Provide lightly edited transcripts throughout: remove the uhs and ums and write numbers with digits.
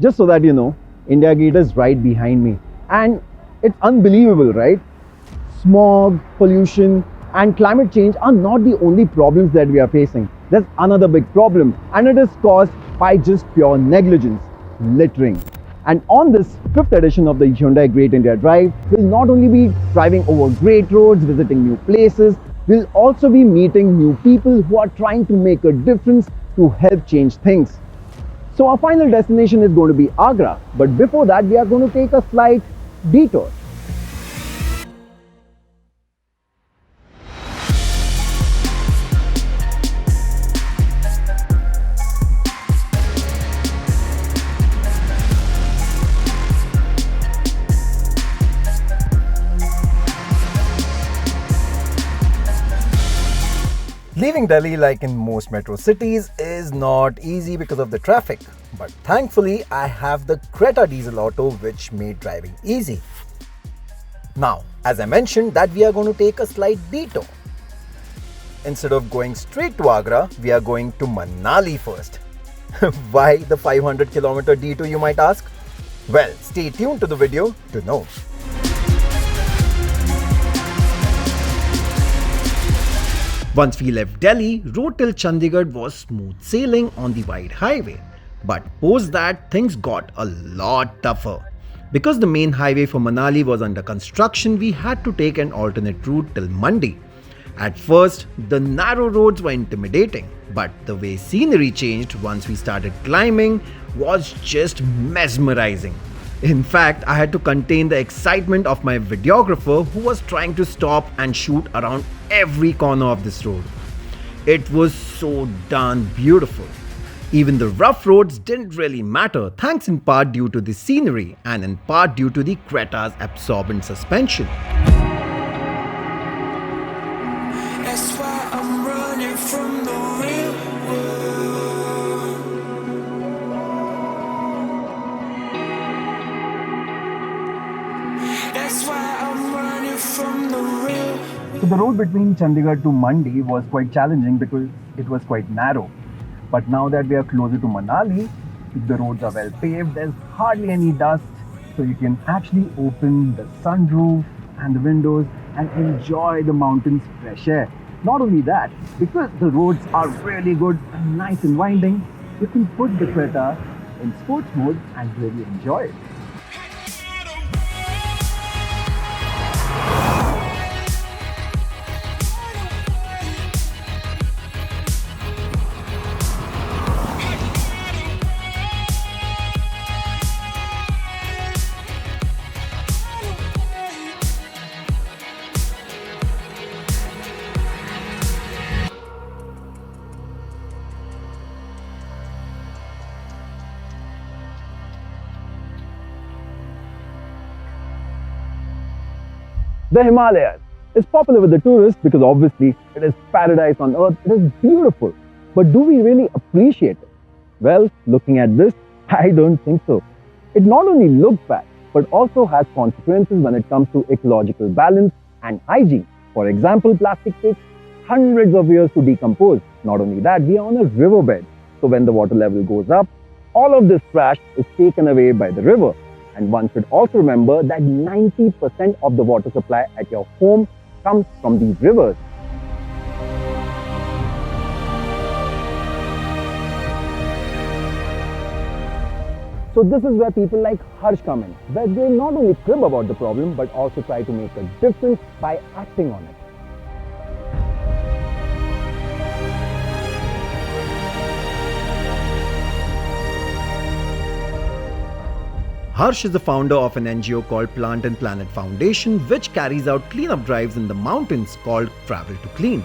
Just so that you know, India Gate is right behind me. And it's unbelievable, right? Smog, pollution, and climate change are not the only problems that we are facing. There's another big problem, and it is caused by just pure negligence, littering. And on this fifth edition of the Hyundai Great India Drive, we'll not only be driving over great roads, visiting new places, we'll also be meeting new people who are trying to make a difference to help change things. So our final destination is going to be Agra, but before that we are going to take a slight detour. Leaving Delhi, like in most metro cities, is not easy because of the traffic. But thankfully, I have the Creta diesel auto which made driving easy. Now, as I mentioned that we are going to take a slight detour. Instead of going straight to Agra, we are going to Manali first. Why the 500-kilometer detour, you might ask? Well, stay tuned to the video to know. Once we left Delhi, road till Chandigarh was smooth sailing on the wide highway. But post that, things got a lot tougher. Because the main highway for Manali was under construction, we had to take an alternate route till Mandi. At first, the narrow roads were intimidating, but the way scenery changed once we started climbing was just mesmerizing. In fact, I had to contain the excitement of my videographer who was trying to stop and shoot around every corner of this road. It was so darn beautiful. Even the rough roads didn't really matter, thanks in part due to the scenery and in part due to the Creta's absorbent suspension. That's why I'm running from the real world. That's why I'm running from the real world. So the road between Chandigarh to Mandi was quite challenging because it was quite narrow. But now that we are closer to Manali, the roads are well paved, there's hardly any dust, so you can actually open the sunroof and the windows and enjoy the mountains' fresh air. Not only that, because the roads are really good and nice and winding, you can put the Creta in sports mode and really enjoy it. The Himalayas is popular with the tourists because obviously it is paradise on earth, it is beautiful. But do we really appreciate it? Well, looking at this, I don't think so. It not only looks bad, but also has consequences when it comes to ecological balance and hygiene. For example, plastic takes hundreds of years to decompose. Not only that, we are on a riverbed. So when the water level goes up, all of this trash is taken away by the river. And one should also remember that 90% of the water supply at your home comes from these rivers. So this is where people like Harsh come in, where they not only crib about the problem but also try to make a difference by acting on it. Harsh is the founder of an NGO called Plant and Planet Foundation, which carries out cleanup drives in the mountains called Travel to Clean.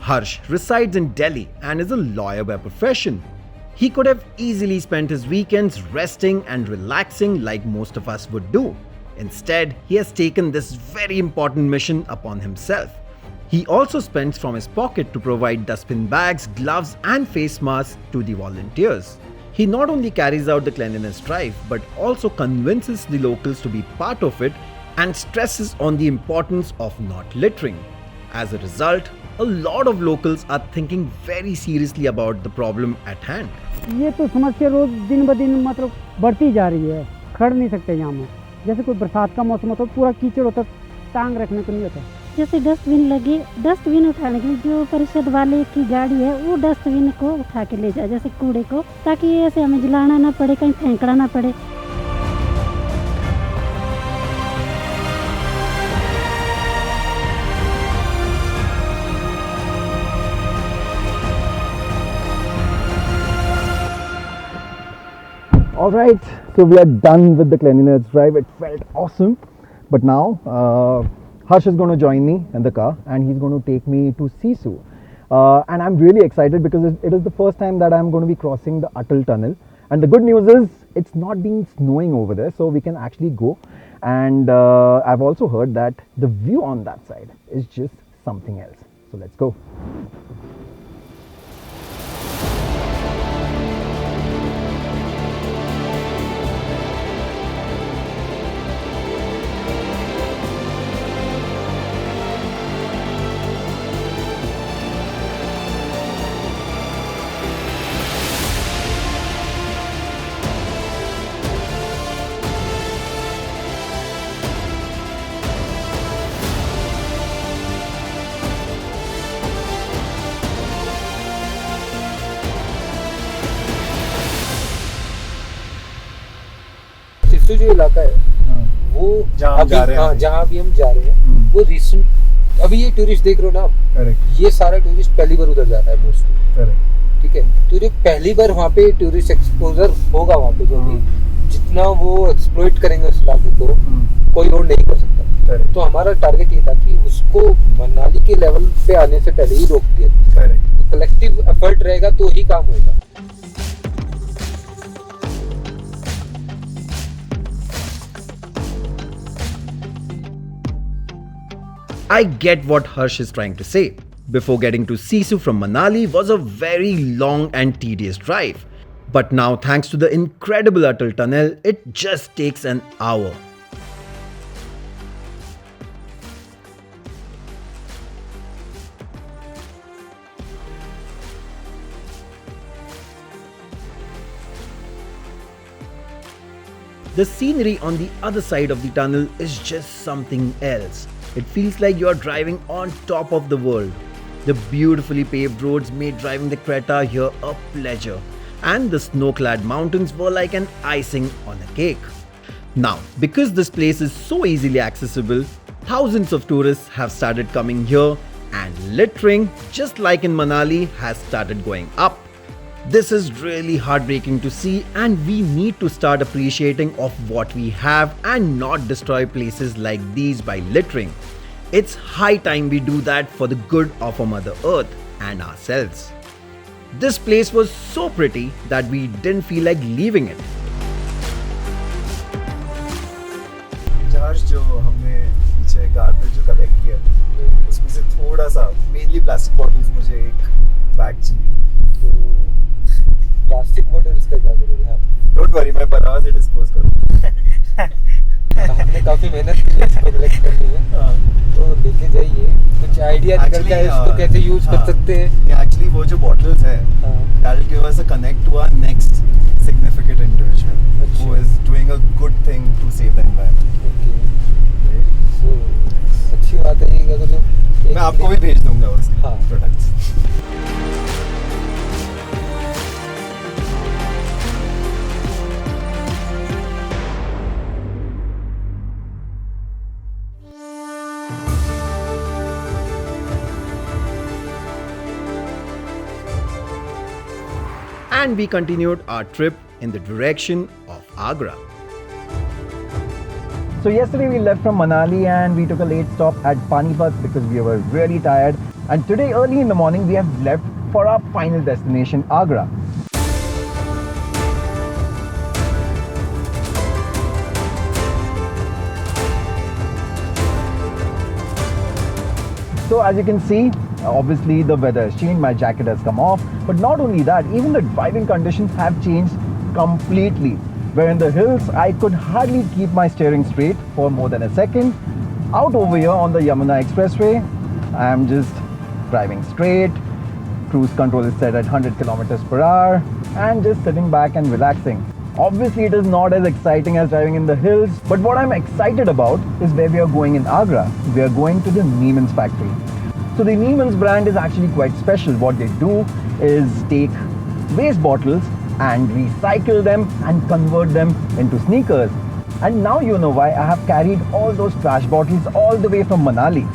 Harsh resides in Delhi and is a lawyer by profession. He could have easily spent his weekends resting and relaxing like most of us would do. Instead, he has taken this very important mission upon himself. He also spends from his pocket to provide dustbin bags, gloves and face masks to the volunteers. He not only carries out the cleanliness drive but also convinces the locals to be part of it and stresses on the importance of not littering. As a result, a lot of locals are thinking very seriously about the problem at hand. ये तो समस्या रोज दिन ब दिन मतलब बढ़ती जा रही है, खड़ नहीं सकते यहाँ में। जैसे कोई बरसात का मौसम होता है, पूरा कीचड़ होता है, टांग रखने को नहीं होता। जैसे डस्टबिन लगे, डस्टबिन उठाने के लिए जो परिषद वाले की गाड़ी है वो डस्टबिन को उठा के ले जाए, जैसे कूड़े को, ताकि ऐसे हमें जलाना ना पड़े, कहीं फेंकना ना पड़े। Alright, so we are done with the cleanliness drive. It felt awesome. But now, Harsh is going to join me in the car and he's going to take me to Sisu. And I'm really excited because it is the first time that I'm going to be crossing the Atal tunnel. And the good news is it's not been snowing over there, so we can actually go. And I've also heard that the view on that side is just something else. So let's go. Sissu जो इलाका है वो जहाँ अभी हम जा रहे हैं वो रिसेंट, अभी ये टूरिस्ट देख रहे हो ना आप, ये सारा टूरिस्ट पहली बार उधर जा रहा है मोस्टली, ठीक है। तो जो पहली बार वहाँ पे टूरिस्ट एक्सपोजर होगा वहाँ पे, जो भी जितना वो एक्सप्लॉइट करेंगे उस इलाके को, कोई और नहीं कर सकता। तो हमारा टारगेट ये था कि उसको मनाली के लेवल पे आने से पहले ही रोक दिया। कलेक्टिव एफर्ट रहेगा तो ही काम होगा। I get what Harsh is trying to say. Before getting to Sisu from Manali was a very long and tedious drive. But now, thanks to the incredible Atal tunnel, it just takes an hour. The scenery on the other side of the tunnel is just something else. It feels like you are driving on top of the world. The beautifully paved roads made driving the Creta here a pleasure, and the snow-clad mountains were like an icing on a cake. Now, because this place is so easily accessible, thousands of tourists have started coming here, and littering, just like in Manali, has started going up. This is really heartbreaking to see, and we need to start appreciating of what we have and not destroy places like these by littering. It's high time we do that for the good of our Mother Earth and ourselves. This place was so pretty that we didn't feel like leaving it. Charge जो हमने पीछे garbage जो collect किया उसमें से थोड़ा सा, mainly plastic bottles, मुझे एक बैग चाहिए। प्लास्टिक बॉटल्स का क्या करोगे आप? डोंट वरी, मैं बनारस से डिस्पोज करूँगा। हमने काफी मेहनत की है इसको कलेक्ट करने में, तो लेके जाइए। कुछ आइडिया निकल जाए इसको कैसे यूज कर सकते हैं। एक्चुअली वो जो बॉटल्स है, that will give us a connect to our next significant individual who is doing a good thing to save the environment. Okay. So अच्छी बात है ये, अगर तो मैं आपको भी भेज दूंगा उसके products. And we continued our trip in the direction of Agra. So yesterday we left from Manali and we took a late stop at Panipat because we were really tired. And today early in the morning we have left for our final destination, Agra. So as you can see, obviously the weather has changed, my jacket has come off, but not only that, even the driving conditions have changed completely. Where in the hills, I could hardly keep my steering straight for more than a second. Out over here on the Yamuna Expressway, I am just driving straight, Cruise control is set at 100 kilometers per hour and just sitting back and relaxing. Obviously, it is not as exciting as driving in the hills, but what I'm excited about is where we are going in Agra. We are going to the Neiman's factory. So the Neiman's brand is actually quite special. What they do is take waste bottles and recycle them and convert them into sneakers. And now you know why I have carried all those trash bottles all the way from Manali.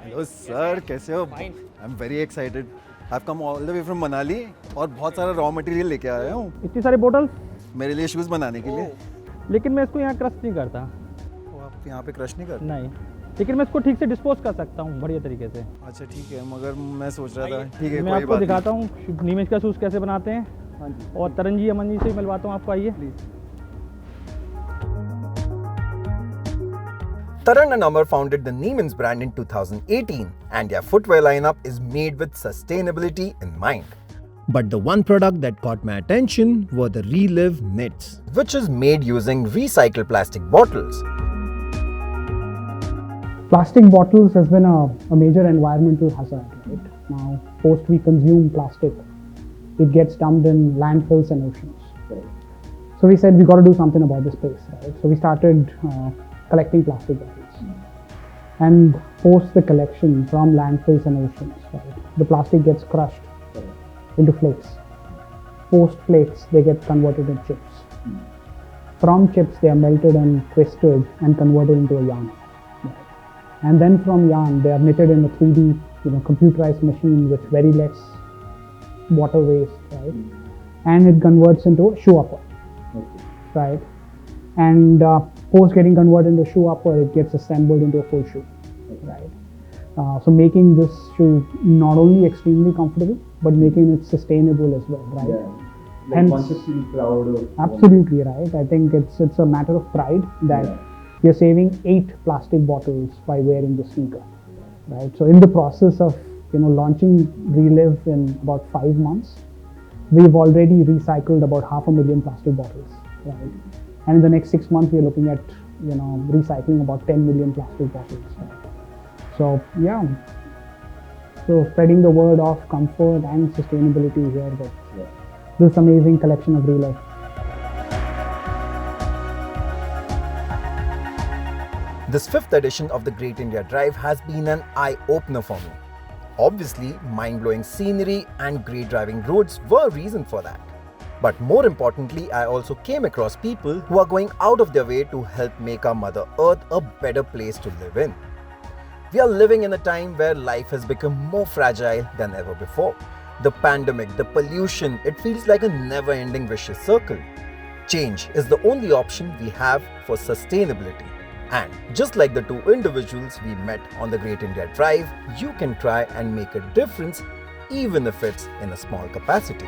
Hello sir, कैसे हो? I am very excited. I have come all the way from Manali और बहुत सारा raw material लेके आया हूँ इतनी सारी बोतल, मेरे लिए शूज़ बनाने के लिए। लेकिन मैं इसको यहाँ क्रश नहीं करता। वो आप यहाँ पे क्रश नहीं करते? नहीं, लेकिन मैं इसको ठीक से डिस्पोज कर सकता हूँ बढ़िया तरीके से। अच्छा ठीक है, मगर मैं सोच रहा था ठीक है मैं कोई आपको बात दिखाता हूँ नीमच का शूज़ कैसे बनाते हैं। हाँ जी, और तरन जी अमन जी से मिलवाता हूँ आपको, आइए please. Taran and Amar founded the Neiman's brand in 2018 and their footwear lineup is made with sustainability in mind. But the one product that caught my attention were the Relive knits. Which is made using recycled plastic bottles. Plastic bottles has been a major environmental hazard, right? Now, post we consume plastic, it gets dumped in landfills and oceans. Right. So we said we got to do something about this space, right? So we started collecting plastic bottles. And post the collection from landfills and oceans, right, the plastic gets crushed into flakes. Post flakes, they get converted into chips. From chips, they are melted and twisted and converted into a yarn. Right. And then from yarn, they are knitted in a 3D, computerized machine with very less water waste, right? And it converts into a shoe upper, right? And post getting converted into a shoe upper, it gets assembled into a full shoe, right? So making this shoe not only extremely comfortable, but making it sustainable as well, right? Yeah. Like consciously proud of. Absolutely right. I think it's a matter of pride that you're saving 8 plastic bottles by wearing the sneaker, right? So in the process of launching Relive in about 5 months, we've already recycled about 500,000 plastic bottles, right? And in the next 6 months, we're looking at recycling about 10 million plastic bottles. So yeah, so spreading the word of comfort and sustainability here with this amazing collection of Relive. This 5th edition of the Great India Drive has been an eye-opener for me. Obviously, mind-blowing scenery and great driving roads were a reason for that. But more importantly, I also came across people who are going out of their way to help make our Mother Earth a better place to live in. We are living in a time where life has become more fragile than ever before. The pandemic, the pollution, it feels like a never-ending vicious circle. Change is the only option we have for sustainability. And just like the 2 individuals we met on the Great India Drive, you can try and make a difference even if it's in a small capacity.